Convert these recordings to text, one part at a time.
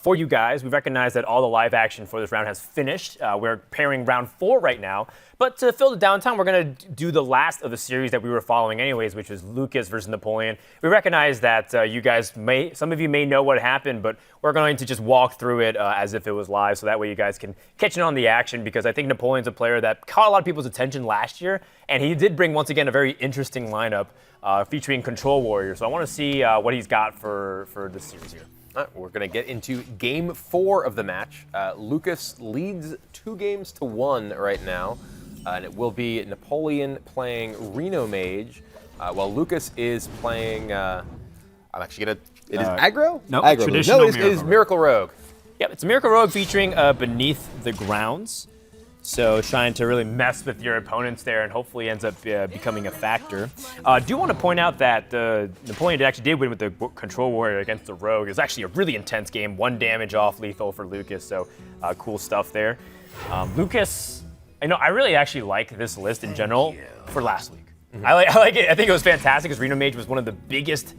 For you guys, we recognize that all the live action for this round has finished. We're pairing round 4 right now. But to fill the downtime, we're going to do the last of the series that we were following anyways, which was Lucas versus Napoleon. We recognize that you guys some of you may know what happened, but we're going to just walk through it as if it was live, so that way you guys can catch in on the action, because I think Napoleon's a player that caught a lot of people's attention last year, and he did bring, once again, a very interesting lineup featuring Control Warrior. So I want to see what he's got for this series here. We're going to get into game 4 of the match. Lucas leads 2-1 right now, and it will be Napoleon playing Reno Mage, while Lucas is playing. I'm actually going to. It is aggro? No, aggro. Traditional No, it is Miracle Rogue. Yep, it's a Miracle Rogue featuring Beneath the Grounds. So trying to really mess with your opponents there, and hopefully ends up becoming a factor. I do want to point out that Napoleon actually did win with the Control Warrior against the Rogue. It was actually a really intense game, 1 damage off lethal for Lucas, so cool stuff there. Lucas, I really actually like this list in general for last week. Mm-hmm. I like it. I think it was fantastic because Reno Mage was one of the biggest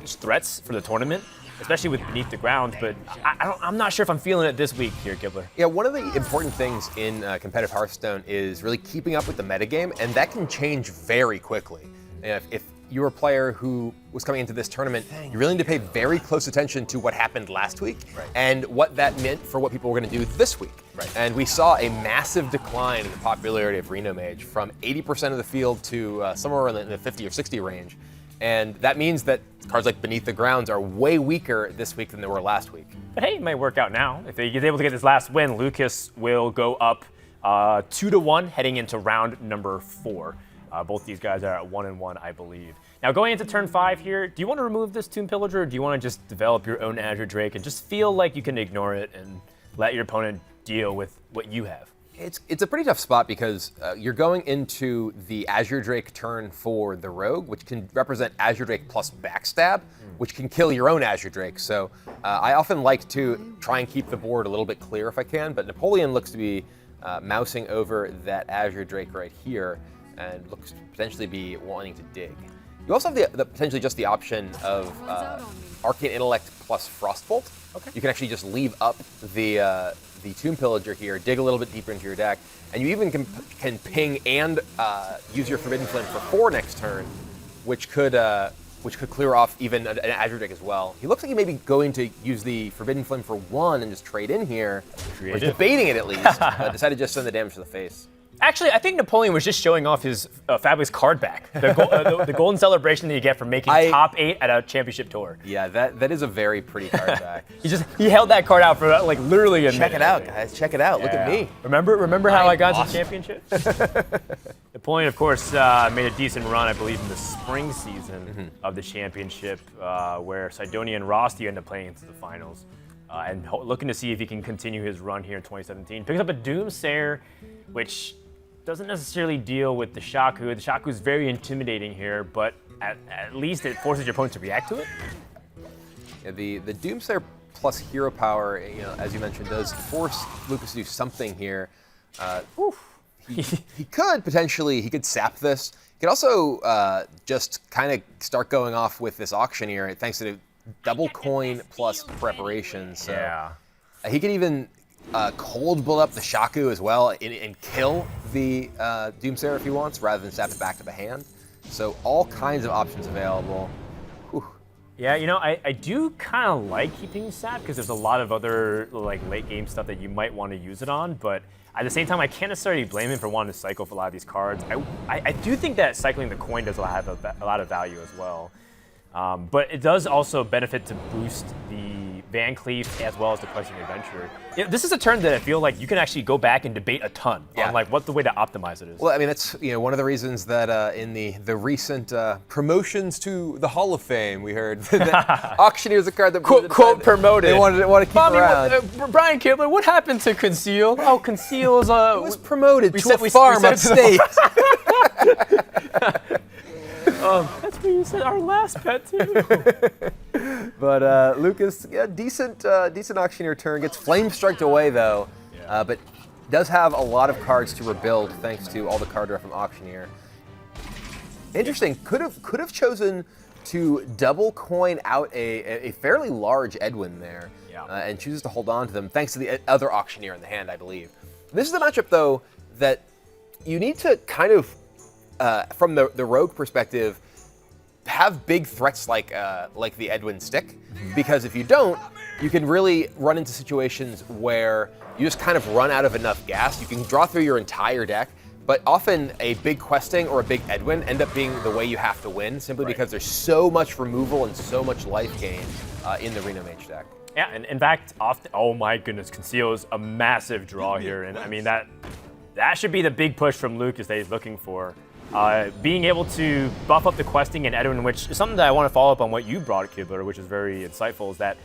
threats for the tournament, especially with Beneath the Ground, but I'm not sure if I'm feeling it this week here, Kibler. Yeah, one of the important things in competitive Hearthstone is really keeping up with the metagame, and that can change very quickly. If you're a player who was coming into this tournament, you really need to pay very close attention to what happened last week and what that meant for what people were going to do this week. And we saw a massive decline in the popularity of Reno Mage from 80% of the field to somewhere in the 50 or 60 range. And that means that cards like Beneath the Grounds are way weaker this week than they were last week. But hey, it might work out now. If he's able to get this last win, Lucas will go up 2-1 heading into round number 4. Both these guys are at 1-1, I believe. Now going into turn 5 here, do you want to remove this Tomb Pillager, or do you want to just develop your own Azure Drake and just feel like you can ignore it and let your opponent deal with what you have? It's a pretty tough spot because you're going into the Azure Drake turn for the Rogue, which can represent Azure Drake plus Backstab, which can kill your own Azure Drake. So I often like to try and keep the board a little bit clear if I can, but Napoleon looks to be mousing over that Azure Drake right here and looks to potentially be wanting to dig. You also have the potentially just the option of Arcane Intellect plus Frostbolt. Okay. You can actually just leave up the Tomb Pillager here, dig a little bit deeper into your deck, and you even can ping and use your Forbidden Flame for 4 next turn, which could clear off even an Azure Drake as well. He looks like he may be going to use the Forbidden Flame for 1 and just trade in here. Or he's debating it at least, decided to just send the damage to the face. Actually, I think Napoleon was just showing off his fabulous card back. The golden celebration that you get for making top 8 at a championship tour. Yeah, that is a very pretty card back. he held that card out for like literally a minute. Check it out, guys. Check it out. Yeah. Look at me. Remember how I got to the championship? Napoleon, of course, made a decent run, I believe, in the spring season of the championship, where Sidonia and Rosti end up playing into the finals. And looking to see if he can continue his run here in 2017. Picks up a Doomsayer, which doesn't necessarily deal with the Shaku. The Shaku is very intimidating here, but at least it forces your opponent to react to it. Yeah, the Doomsayer plus hero power, as you mentioned, does force Lucas to do something here. He could potentially, he could sap this. He could also just kind of start going off with this Auctioneer, thanks to the double coin plus preparation. So he could even cold build up the Shaku as well and kill the Doomsayer if he wants, rather than sap it back to the hand. So all kinds of options available. Whew. Yeah, I do kind of like keeping sap because there's a lot of other like late game stuff that you might want to use it on, but at the same time, I can't necessarily blame him for wanting to cycle for a lot of these cards. I do think that cycling the coin does have a lot of value as well. But it does also benefit to boost the Van Cleef as well as the Questing Adventurer. This is a turn that I feel like you can actually go back and debate a ton on like what the way to optimize it is. Well, I mean, that's one of the reasons that in the recent promotions to the Hall of Fame, we heard that Auctioneer is a card that quote promoted. They want to keep around. Brian Kibler, what happened to Conceal? Oh, Conceal is it was promoted to a farm upstate. That's what you said, our last pet too. But Lucas, decent Auctioneer turn. Gets Flame Striked away though, but does have a lot of cards to rebuild thanks to all the card draw from Auctioneer. Interesting. Could have chosen to double coin out a fairly large Edwin there. and chooses to hold on to them thanks to the other auctioneer in the hand, I believe. This is a matchup, though, that you need to kind of, from the rogue perspective, have big threats like the Edwin stick, because if you don't, you can really run into situations where you just kind of run out of enough gas. You can draw through your entire deck, but often a big questing or a big Edwin end up being the way you have to win, simply because there's so much removal and so much life gain in the Reno Mage deck. Yeah, and in fact, often, oh my goodness, Conceal is a massive draw here, and I mean that should be the big push from Lucas that he's looking for. Being able to buff up the questing and Edwin, which is something that I want to follow up on what you brought, Kibler, which is very insightful, is that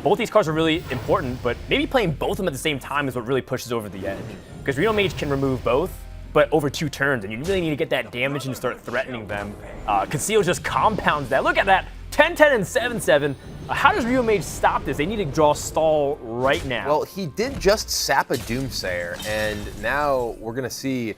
both these cards are really important, but maybe playing both of them at the same time is what really pushes over the edge. Because Reno Mage can remove both, but over 2 turns, and you really need to get that damage and start threatening them. Conceal just compounds that. Look at that, 10-10 and 7-7. How does Reno Mage stop this? They need to draw stall right now. Well, he did just sap a Doomsayer, and now we're gonna see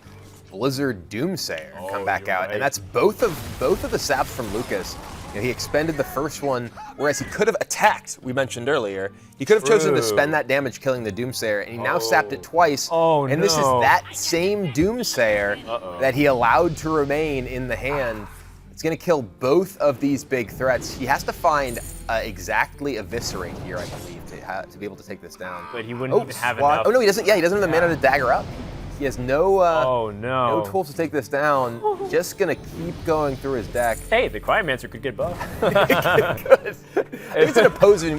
Blizzard Doomsayer come back out, and that's both of the saps from Lucas. You know, he expended the first one, whereas he could have attacked. We mentioned earlier, he could have chosen to spend that damage killing the Doomsayer, and he now sapped it twice. And this is that same Doomsayer that he allowed to remain in the hand. It's going to kill both of these big threats. He has to find exactly Eviscerate here, I believe, to be able to take this down. But he wouldn't even have enough. Oh no, he doesn't. Yeah, he doesn't have the mana to dagger up. He has no no tools to take this down. Just gonna keep going through his deck. Hey, the Cryomancer could get buffed. It's an opposing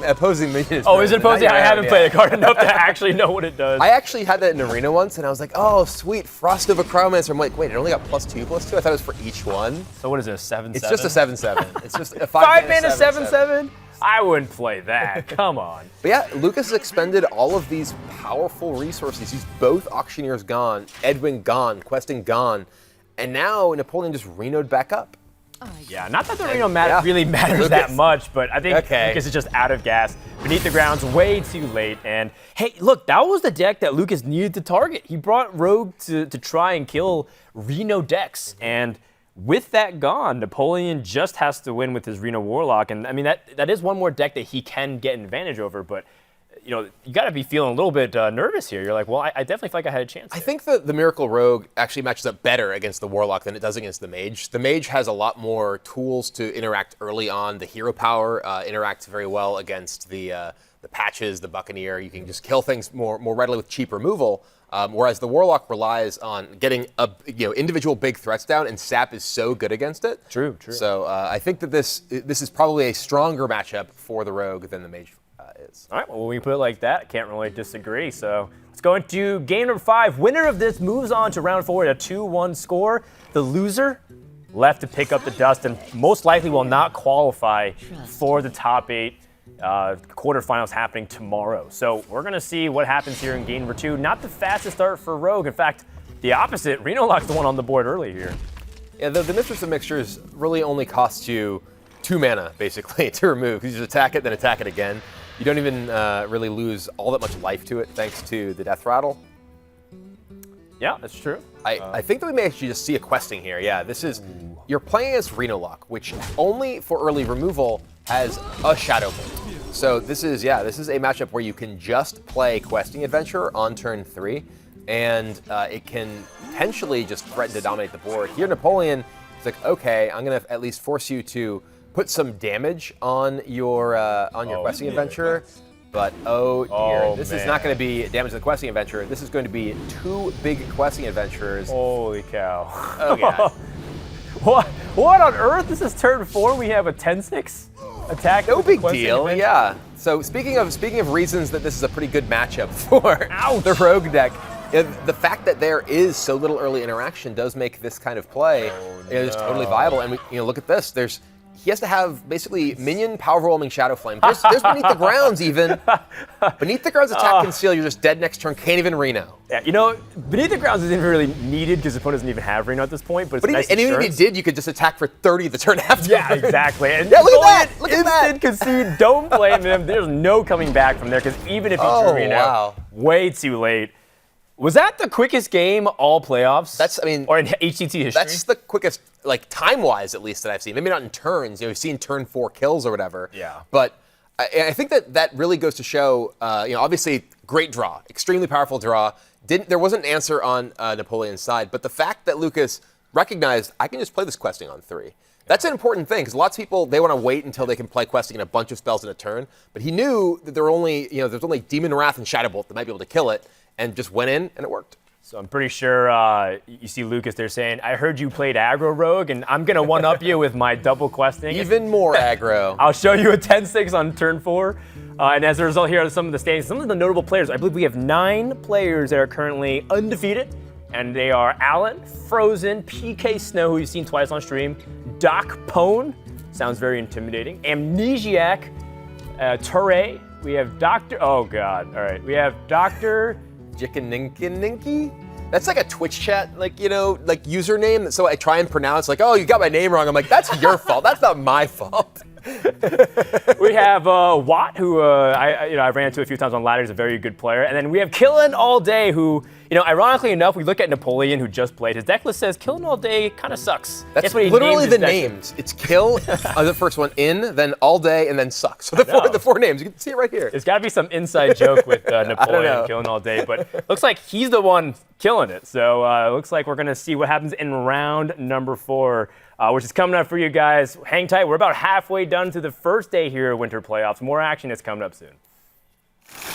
minion. Oh, is it opposing? I haven't played the card enough to actually know what it does. I actually had that in Arena once, and I was like, oh, sweet, Frost of a Cryomancer. I'm like, wait, it only got +2/+2? I thought it was for each one. So what is it, a 7/7? It's just a 7/7. It's just a 5-mana 7/7? I wouldn't play that. Come on. But yeah, Lucas expended all of these powerful resources. He's both Auctioneers gone, Edwin gone, Questing gone, and now Napoleon just Reno'd back up. Yeah, not that the Reno really matters that much, but I think Lucas is just out of gas. Beneath the Ground's way too late, and hey, look, that was the deck that Lucas needed to target. He brought Rogue to try and kill Reno decks, and with that gone, Napoleon just has to win with his Reno Warlock, and I mean that is one more deck that he can get an advantage over, but you know, you got to be feeling a little bit nervous here. You're like, well, I definitely feel like I had a chance. I think the Miracle Rogue actually matches up better against the Warlock than it does against the Mage. The Mage has a lot more tools to interact early on. The Hero Power interacts very well against the Patches, the Buccaneer. You can just kill things more readily with cheap removal. Whereas the Warlock relies on getting individual big threats down, and Sap is so good against it. True. So I think that this is probably a stronger matchup for the Rogue than the Mage is. All right, well, when we put it like that, I can't really disagree. So let's go into game number 5. Winner of this moves on to round 4 at a 2-1 score. The loser left to pick up the dust and most likely will not qualify for the top 8 quarterfinals happening tomorrow. So we're going to see what happens here in game number 2. Not the fastest start for Rogue. In fact, the opposite. Reno Lock's the one on the board early here. Yeah, the Mistress of Mixtures really only costs you 2 mana, basically, to remove. You just attack it, then attack it again. You don't even really lose all that much life to it, thanks to the Death Rattle. Yeah, that's true. I think that we may actually just see a questing here. Yeah, this is, you're playing as Reno Lock, which only for early removal has a Shadow Bolt. So this is a matchup where you can just play Questing Adventurer on turn 3, and it can potentially just threaten to dominate the board. Here, Napoleon is like, okay, I'm gonna at least force you to put some damage on your Questing Adventurer. But oh dear, this is not going to be damage to the Questing Adventurer. This is going to be 2 big Questing Adventurers. Holy cow. Oh yeah. What on earth? This is turn 4. We have a 10-6 attack. No big deal. Yeah. So speaking of reasons that this is a pretty good matchup for the Rogue deck, the fact that there is so little early interaction does make this kind of play just totally viable. And look at this. He has to have basically minion power overwhelming Shadow Flame. There's Beneath the Grounds even. Beneath the Grounds attack Conceal, you're just dead next turn, can't even Reno. Yeah, Beneath the Grounds isn't really needed because the opponent doesn't even have Reno at this point, but it's nice even if he did, you could just attack for 30 the turn after. Yeah, exactly. And yeah, look at that! Look at that! Instant concede, don't blame him. There's no coming back from there because even if he drew Reno, way too late. Was that the quickest game all playoffs? Or in HCT history? That's the quickest, like time-wise at least, that I've seen. Maybe not in turns. We've seen turn 4 kills or whatever. Yeah. But I think that really goes to show, obviously great draw, extremely powerful draw. There wasn't an answer on Napoleon's side, but the fact that Lucas recognized, I can just play this questing on 3. That's an important thing, because lots of people, they want to wait until they can play questing in a bunch of spells in a turn. But he knew that there's only Demon Wrath and Shadowbolt that might be able to kill it, and just went in, and it worked. So I'm pretty sure you see Lucas there saying, I heard you played aggro rogue, and I'm going to one-up you with my double questing. Even more aggro. I'll show you a 10-6 on turn 4. And as a result, here are some of the standings. Some of the notable players. I believe we have 9 players that are currently undefeated. And they are Alan, Frozen, PK Snow, who you've seen twice on stream, Doc Pone, sounds very intimidating, Amnesiac, Torre, we have Dr. Oh God, all right, we have Dr. Jikaninki? That's like a Twitch chat, like username. So I try and pronounce, like, oh, you got my name wrong. I'm like, that's your fault. That's not my fault. We have Watt, who I ran into a few times on ladder. He's a very good player. And then we have Killin' All Day, who, ironically enough, we look at Napoleon, who just played. His deck list says Killin' All Day kind of sucks. That's what he literally named the names. It's Kill, the first one, In, then All Day, and then Sucks. So the four names. You can see it right here. There's got to be some inside joke with Napoleon killing all day, but looks like he's the one killing it. So it looks like we're going to see what happens in round number 4. Which is coming up for you guys. Hang tight. We're about halfway done to the first day here of Winter Playoffs. More action is coming up soon.